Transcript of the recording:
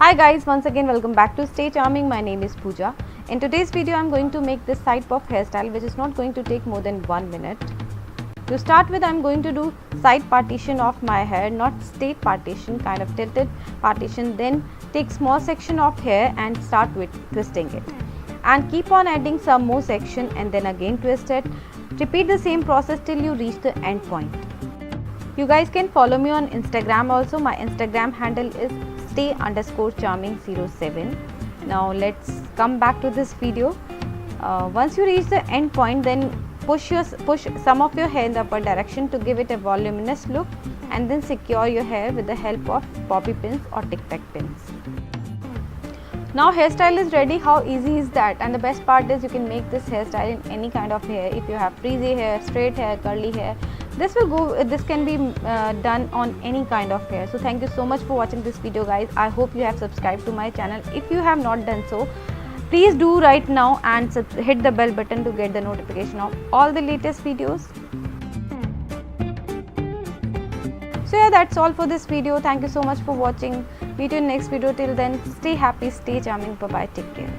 Hi guys, once again welcome back to Stay Charming. My name is Pooja. In today's video I am going to make this side puff hairstyle which is not going to take more than 1 minute. To start with, I am going to do side partition of my hair, not straight partition, kind of tilted partition. Then take small section of hair and start with twisting it. And keep on adding some more section and then again twist it. Repeat the same process till you reach the end point. You guys can follow me on Instagram also. My Instagram handle is stay_charming07. Now let's come back to this video. Once you reach the end point, then push some of your hair in the upper direction to give it a voluminous look, and then secure your hair with the help of bobby pins or tic tac pins. Now hairstyle is ready. How easy is that? And the best part is you can make this hairstyle in any kind of hair. If you have frizzy hair, straight hair, curly hair, this can be done on any kind of hair. So thank you so much for watching this video guys. I hope you have subscribed to my channel. If you have not done so, please do right now and hit the bell button to get the notification of all the latest videos. So yeah, that's all for this video. Thank you so much for watching. Meet you in next video. Till then, stay happy, stay charming. Bye bye, take care.